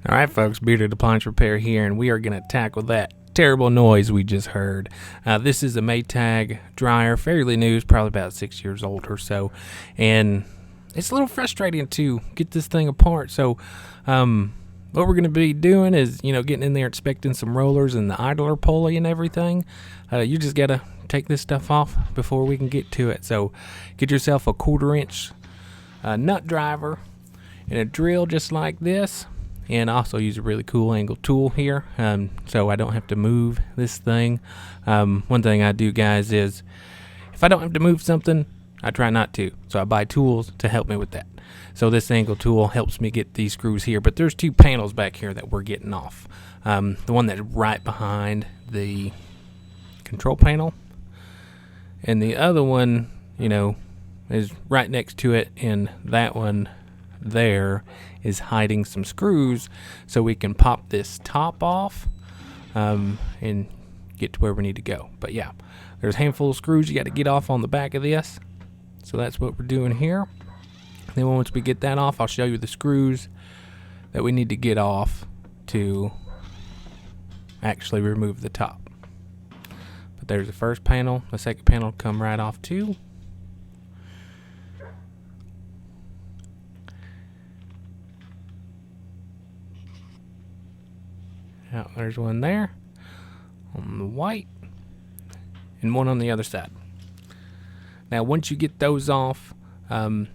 Alright folks, Bearded Appliance Repair here, and we are going to tackle that terrible noise we just heard. This is a Maytag dryer, fairly new, it's probably about 6 years old or so, and it's a little frustrating to get this thing apart. So what we're going to be doing is, getting in there, inspecting some rollers and the idler pulley and everything. You just got to take this stuff off before we can get to it. So get yourself a 1/4 inch nut driver and a drill just like this. And also use a really cool angle tool here, so I don't have to move this thing. One thing I do, guys, is if I don't have to move something, I try not to. So I buy tools to help me with that. So this angle tool helps me get these screws here. But there's 2 panels back here that we're getting off. The one that's right behind the control panel, and the other one, is right next to it, and that one there is hiding some screws so we can pop this top off and get to where we need to go. But yeah, there's a handful of screws you got to get off on the back of this, so that's what we're doing here. Then once we get that off, I'll show you the screws that we need to get off to actually remove the top. But there's the first panel. The second panel will come right off too. Now, there's one there on the white and one on the other side. Now once you get those off,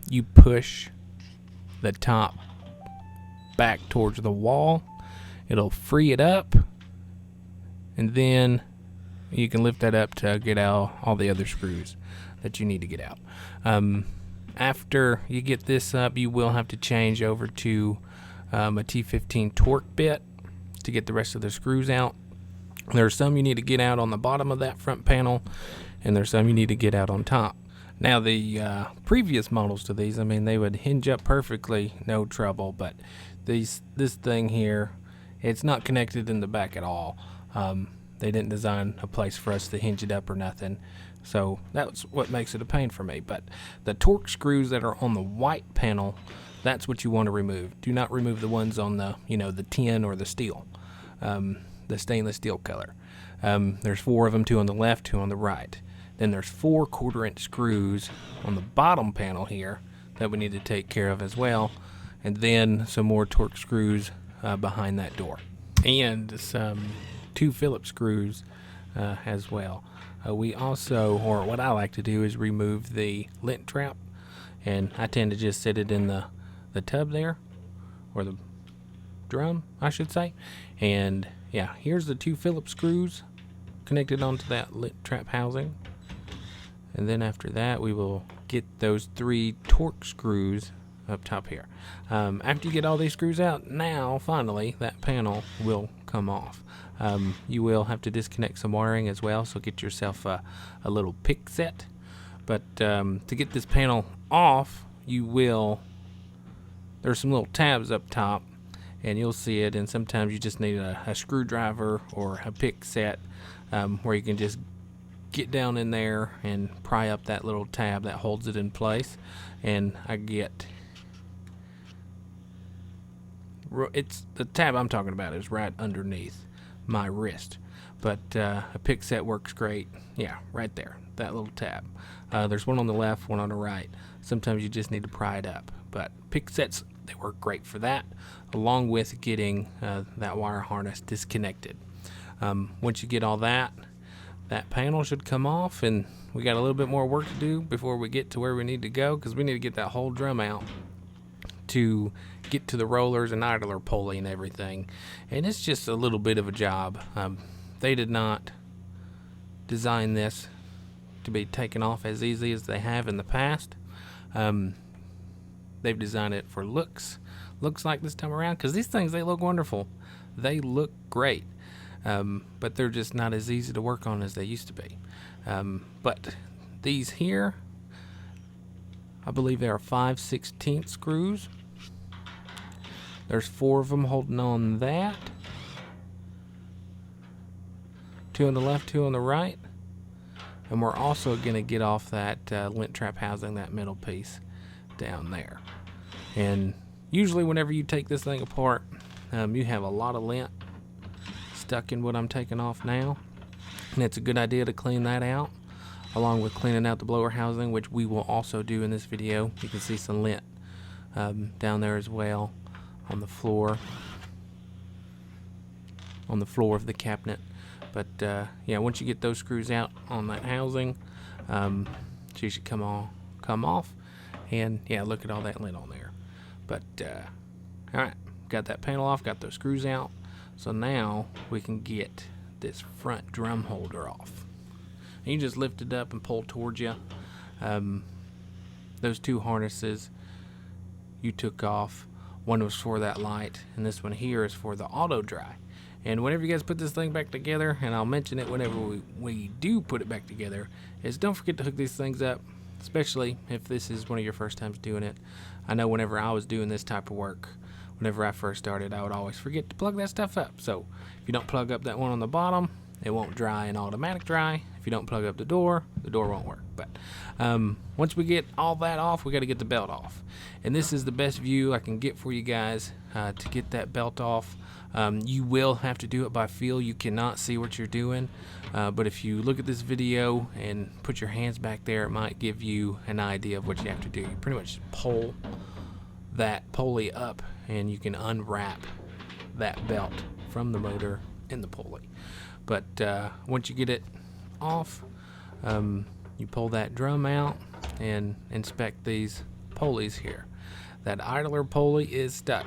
you push the top back towards the wall. It'll free it up, and then you can lift that up to get out all the other screws that you need to get out. After you get this up, you will have to change over to a T15 torque bit to get the rest of the screws out. There's some you need to get out on the bottom of that front panel, and there's some you need to get out on top. Now the previous models to these, they would hinge up perfectly, no trouble, but this thing here, it's not connected in the back at all. They didn't design a place for us to hinge it up or nothing, so that's what makes it a pain for me. But the torque screws that are on the white panel, that's what you want to remove. Do not remove the ones on the the tin or the steel, the stainless steel color. There's 4 of them, 2 on the left, 2 on the right. Then there's 4 1/4 inch screws on the bottom panel here that we need to take care of as well, and then some more torque screws behind that door, and some 2 Phillips screws as well. We also, or what I like to do, is remove the lint trap, and I tend to just set it in the tub there, or the drum I should say. And yeah, here's the 2 Phillips screws connected onto that lint trap housing, and then after that we will get those 3 torque screws up top here. After you get all these screws out, now finally that panel will come off. You will have to disconnect some wiring as well, so get yourself a little pick set. But to get this panel off, there's some little tabs up top, and you'll see it, and sometimes you just need a screwdriver or a pick set, where you can just get down in there and pry up that little tab that holds it in place. And the tab I'm talking about is right underneath my wrist, but a pick set works great. Yeah, right there, that little tab. There's one on the left, one on the right. Sometimes you just need to pry it up, but pick sets, they work great for that, along with getting that wire harness disconnected. Once you get all that panel should come off, and we got a little bit more work to do before we get to where we need to go, because we need to get that whole drum out to get to the rollers and idler pulley and everything. And it's just a little bit of a job. They did not design this to be taken off as easy as they have in the past. They've designed it for looks like this time around, because these things, they look wonderful, they look great, but they're just not as easy to work on as they used to be. But these here, I believe they are 5/16 screws. There's 4 of them holding on that, 2 on the left, 2 on the right, and we're also going to get off that lint trap housing, that middle piece down there. And usually whenever you take this thing apart, you have a lot of lint stuck in what I'm taking off now, and it's a good idea to clean that out, along with cleaning out the blower housing, which we will also do in this video. You can see some lint down there as well on the floor of the cabinet. But yeah, once you get those screws out on that housing, she should come off, and yeah, look at all that lint on there. But all right, got that panel off, got those screws out, so now we can get this front drum holder off. And you just lift it up and pull towards you. Those two harnesses you took off, one was for that light, and this one here is for the auto dry. And whenever you guys put this thing back together, and I'll mention it whenever we do put it back together, is don't forget to hook these things up, especially if this is one of your first times doing it. I know whenever I was doing this type of work, whenever I first started, I would always forget to plug that stuff up. So if you don't plug up that one on the bottom, it won't dry in automatic dry. If you don't plug up the door won't work. But once we get all that off, we got to get the belt off. And this is the best view I can get for you guys to get that belt off. You will have to do it by feel. You cannot see what you're doing. But if you look at this video and put your hands back there, it might give you an idea of what you have to do. You pretty much pull that pulley up, and you can unwrap that belt from the motor and the pulley. But once you get it off, you pull that drum out and inspect these pulleys here. That idler pulley is stuck,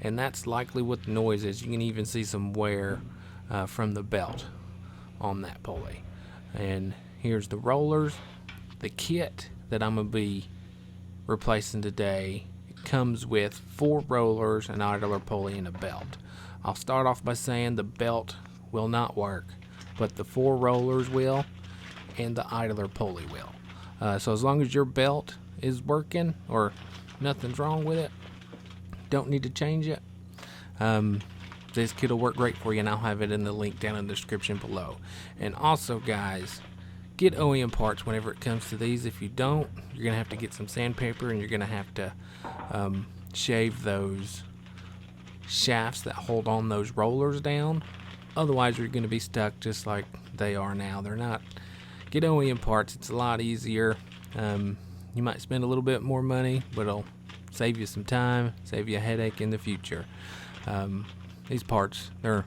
and that's likely what the noise is. You can even see some wear from the belt on that pulley. And here's the rollers. The kit that I'm going to be replacing today, it comes with 4 rollers, an idler pulley, and a belt. I'll start off by saying the belt will not work, but the 4 rollers will, and the idler pulley will. So as long as your belt is working or nothing's wrong with it, don't need to change it, this kit will work great for you, and I'll have it in the link down in the description below. And also, guys, get OEM parts whenever it comes to these. If you don't, you're gonna have to get some sandpaper, and you're gonna have to shave those shafts that hold on those rollers down. Otherwise, you're gonna be stuck just like they are now. They're not. Get OEM parts. It's a lot easier. You might spend a little bit more money, but it'll save you some time, save you a headache in the future. These parts, they're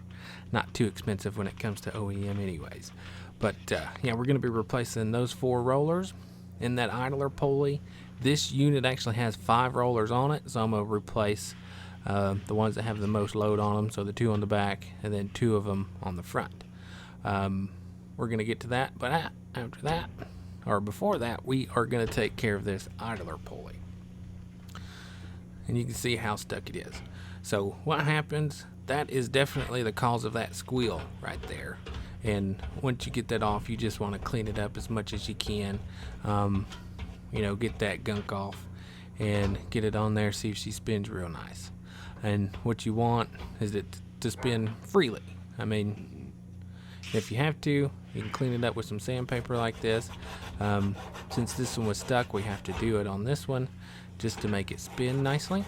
not too expensive when it comes to OEM anyways. But yeah, we're going to be replacing those 4 rollers in that idler pulley. This unit actually has 5 rollers on it, so I'm going to replace the ones that have the most load on them, so the 2 on the back and then 2 of them on the front. We're going to get to that, but after that, or before that, we are going to take care of this idler pulley. And you can see how stuck it is. So what happens, that is definitely the cause of that squeal right there. And once you get that off, you just want to clean it up as much as you can. You know, get that gunk off and get it on there, see if she spins real nice. And what you want is it to spin freely. I mean, if you have to, you can clean it up with some sandpaper like this. Since this one was stuck, we have to do it on this one just to make it spin nicely.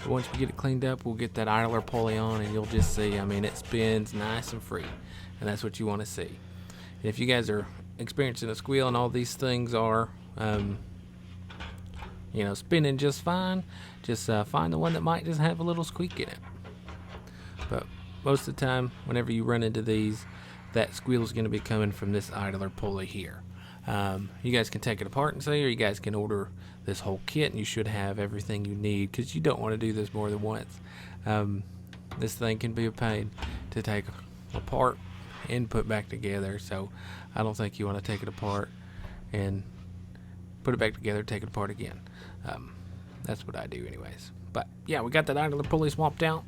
But once we get it cleaned up, we'll get that idler pulley on, and you'll just see, I mean, it spins nice and free, and that's what you want to see. And if you guys are experiencing a squeal and all these things are you know, spinning just fine, just find the one that might just have a little squeak in it. But most of the time, whenever you run into these, that squeal is going to be coming from this idler pulley here. You guys can take it apart and see, or you guys can order this whole kit, and you should have everything you need, because you don't want to do this more than once. This thing can be a pain to take apart and put back together, so I don't think you want to take it apart and put it back together, take it apart again. That's what I do anyways. But yeah, we got that idler pulley swapped out.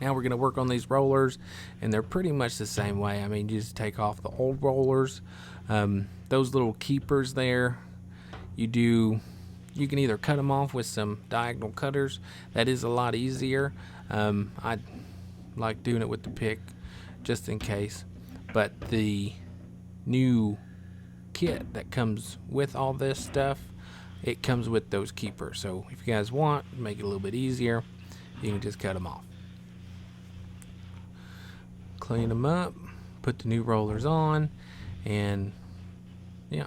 Now we're going to work on these rollers, and they're pretty much the same way. I mean, you just take off the old rollers. Those little keepers there, you can either cut them off with some diagonal cutters. That is a lot easier. I like doing it with the pick just in case. But the new kit that comes with all this stuff, it comes with those keepers. So if you guys want, make it a little bit easier, you can just cut them off. Clean them up, put the new rollers on, and yeah,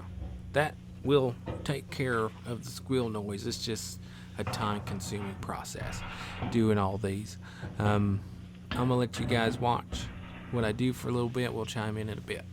that will take care of the squeal noise. It's just a time-consuming process doing all these. I'm gonna let you guys watch what I do for a little bit. We'll chime in a bit.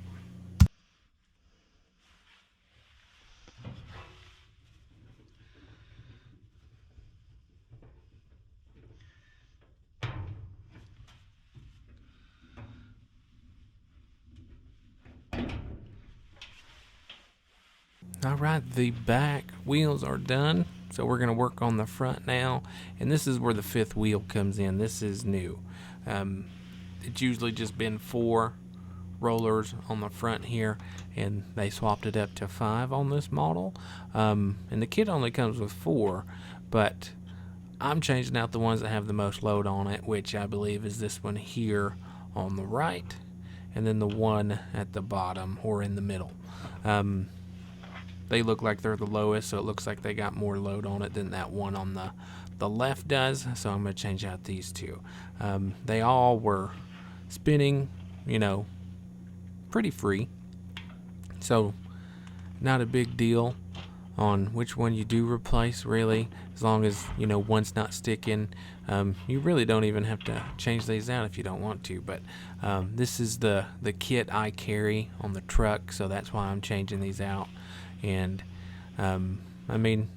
Alright, the back wheels are done, so we're going to work on the front now, and this is where the 5th wheel comes in. This is new. It's usually just been 4 rollers on the front here, and they swapped it up to 5 on this model, and the kit only comes with 4, but I'm changing out the ones that have the most load on it, which I believe is this one here on the right, and then the one at the bottom or in the middle. They look like they're the lowest, so it looks like they got more load on it than that one on the left does, so I'm going to change out these two. They all were spinning, you know, pretty free, so not a big deal on which one you do replace, really, as long as, you know, one's not sticking. You really don't even have to change these out if you don't want to, but this is the kit I carry on the truck, so that's why I'm changing these out. And I mean,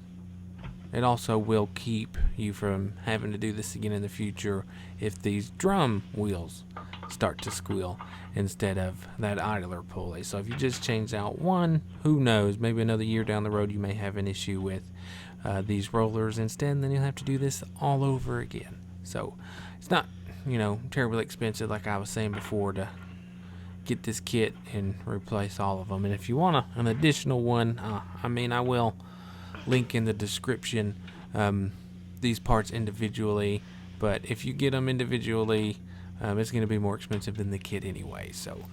it also will keep you from having to do this again in the future if these drum wheels start to squeal instead of that idler pulley. So if you just change out one, who knows, maybe another year down the road you may have an issue with these rollers instead, and then you'll have to do this all over again. So it's not, you know, terribly expensive like I was saying before to get this kit and replace all of them. And if you want an additional one, I mean, I will link in the description these parts individually, but if you get them individually, it's going to be more expensive than the kit anyway, so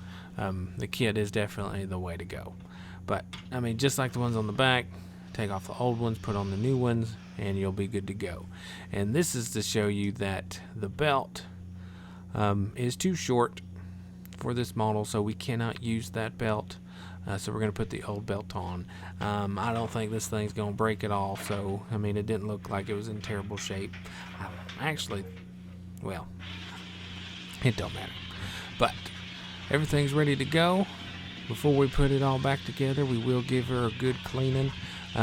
the kit is definitely the way to go. But I mean, just like the ones on the back, take off the old ones, put on the new ones, and you'll be good to go. And this is to show you that the belt is too short for this model, so we cannot use that belt, so we're going to put the old belt on. I don't think this thing's going to break at all, so I mean, it didn't look like it was in terrible shape. Actually, well, it don't matter, but everything's ready to go. Before we put it all back together, we will give her a good cleaning.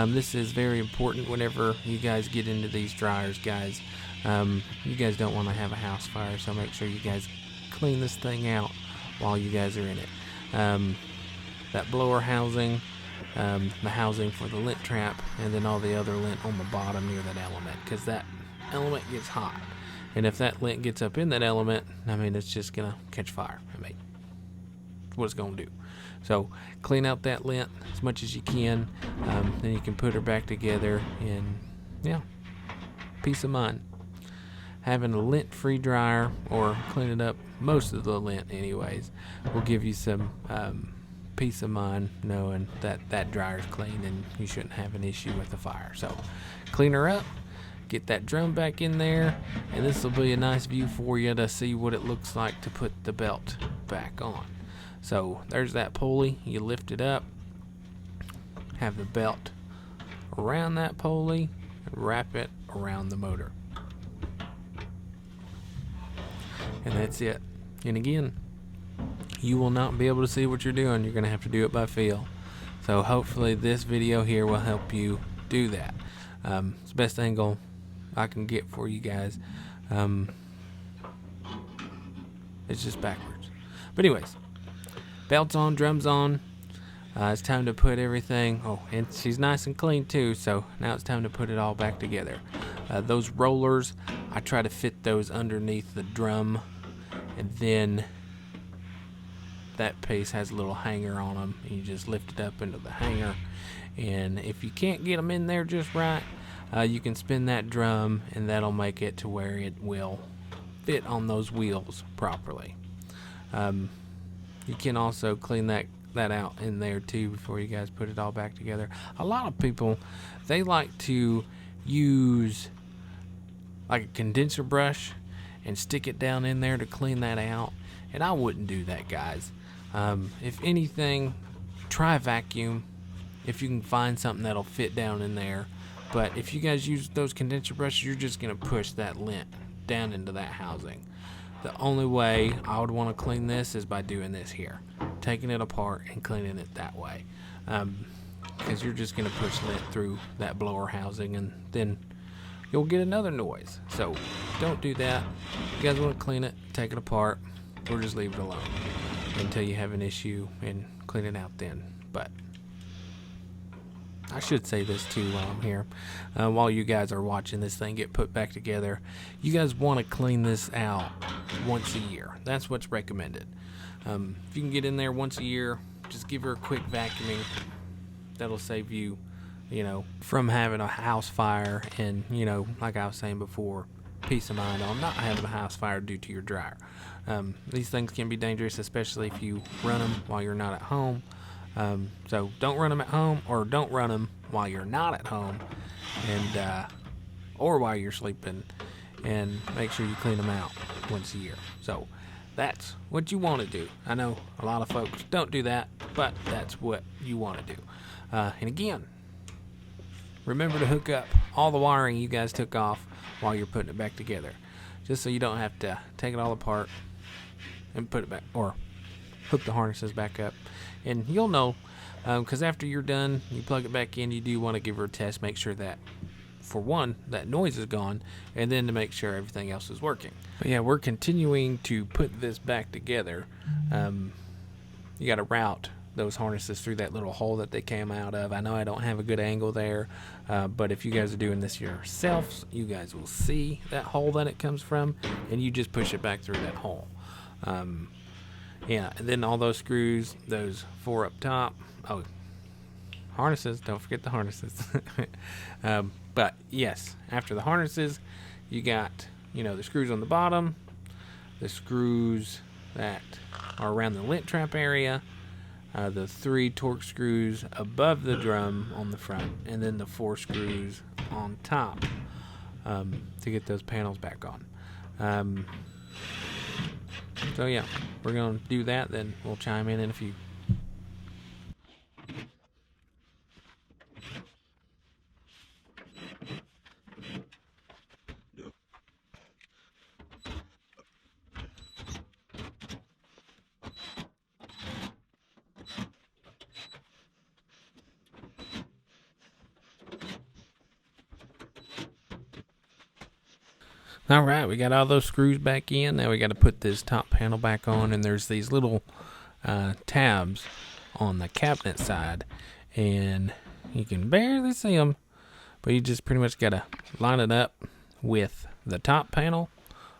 This is very important whenever you guys get into these dryers, guys. You guys don't want to have a house fire, so make sure you guys clean this thing out while you guys are in it. That blower housing, the housing for the lint trap, and then all the other lint on the bottom near that element, because that element gets hot, and if that lint gets up in that element, I mean, it's just gonna catch fire. I mean, that's what it's gonna do. So clean out that lint as much as you can, then you can put her back together, and yeah, peace of mind. Having a lint-free dryer, or cleaning up most of the lint anyways, will give you some peace of mind knowing that that dryer's clean and you shouldn't have an issue with the fire. So clean her up, get that drum back in there, and this will be a nice view for you to see what it looks like to put the belt back on. So there's that pulley. You lift it up, have the belt around that pulley, and wrap it around the motor. And that's it. And again, you will not be able to see what you're doing. You're going to have to do it by feel. So hopefully this video here will help you do that. It's the best angle I can get for you guys. It's just backwards. But anyways, belt's on, drum's on. It's time to put everything. Oh, and she's nice and clean too, so now it's time to put it all back together. Those rollers, I try to fit those underneath the drum, and then that piece has a little hanger on them, and you just lift it up into the hanger. And if you can't get them in there just right, you can spin that drum, and that'll make it to where it will fit on those wheels properly. You can also clean that that out in there too before you guys put it all back together. A lot of people, they like to use like a condenser brush and stick it down in there to clean that out, and I wouldn't do that, guys. If anything, try vacuum if you can find something that'll fit down in there. But if you guys use those condenser brushes, you're just going to push that lint down into that housing. The only way I would want to clean this is by doing this here, taking it apart and cleaning it that way, because you're just going to push lint through that blower housing, and then you'll get another noise. So don't do that. If you guys want to clean it, take it apart, or just leave it alone until you have an issue and clean it out then. But I should say this too while I'm here. While you guys are watching this thing get put back together, you guys want to clean this out once a year. That's what's recommended. If you can get in there once a year, just give her a quick vacuuming. That'll save you, from having a house fire and, like I was saying before, peace of mind on not having a house fire due to your dryer. These things can be dangerous, especially if you run them while you're not at home. So don't run them at home, or don't run them while you're not at home, and or while you're sleeping, and make sure you clean them out once a year. So that's what you want to do. I know a lot of folks don't do that, but that's what you want to do. And again, remember to hook up all the wiring you guys took off while you're putting it back together, just so you don't have to take it all apart and put it back, or hook the harnesses back up. And you'll know, because after you're done, you plug it back in, you do want to give her a test, make sure that, for one, that noise is gone, and then to make sure everything else is working. But yeah, we're continuing to put this back together. You got to route those harnesses through that little hole that they came out of. I know I don't have a good angle there, but if you guys are doing this yourselves, you guys will see that hole that it comes from, and you just push it back through that hole. Yeah, and then all those screws, those 4 up top. Oh, harnesses, don't forget the harnesses. But yes, after the harnesses, you got, the screws on the bottom, the screws that are around the lint trap area, the 3 torque screws above the drum on the front, and then the 4 screws on top to get those panels back on. So yeah, we're going to do that, then we'll chime in a few. All right, we got all those screws back in. Now we got to put this top panel back on, and there's these little tabs on the cabinet side, and you can barely see them, but you just pretty much got to line it up with the top panel.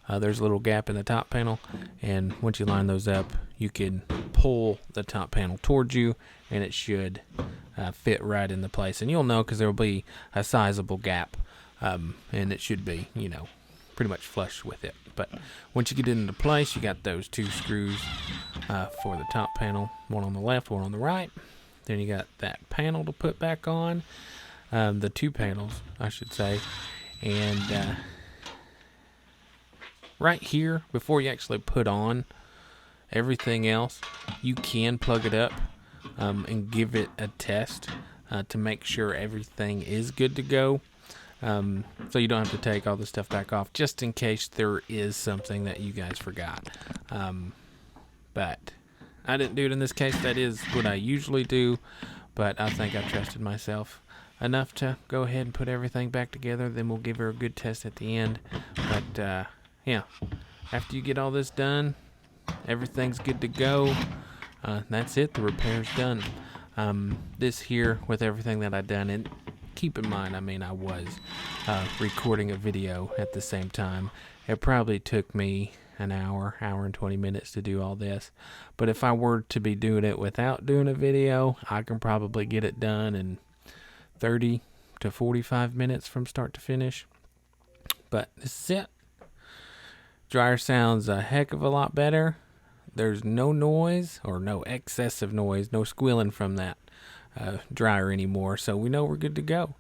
There's a little gap in the top panel, and once you line those up, you can pull the top panel towards you, and it should fit right into place. And you'll know because there will be a sizable gap, and it should be, pretty much flush with it. But once you get it into place, you got those 2 screws for the top panel, one on the left, one on the right. Then you got that panel to put back on, the 2 panels, I should say. And right here, before you actually put on everything else, you can plug it up and give it a test to make sure everything is good to go. So you don't have to take all the stuff back off, just in case there is something that you guys forgot. But I didn't do it in this case. That is what I usually do, but I think I trusted myself enough to go ahead and put everything back together. Then we'll give her a good test at the end. But yeah, after you get all this done, everything's good to go. That's it. The repair's done. This here, with everything that I've done, and keep in mind, I was recording a video at the same time. It probably took me an hour and 20 minutes to do all this. But if I were to be doing it without doing a video, I can probably get it done in 30 to 45 minutes from start to finish. But this is it. Dryer sounds a heck of a lot better there's no noise or no excessive noise, no squealing from that dryer anymore. So we know we're good to go.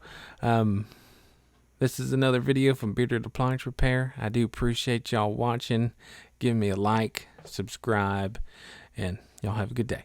This is another video from Bearded Appliance Repair. I do appreciate y'all watching. Give me a like, subscribe, and y'all have a good day.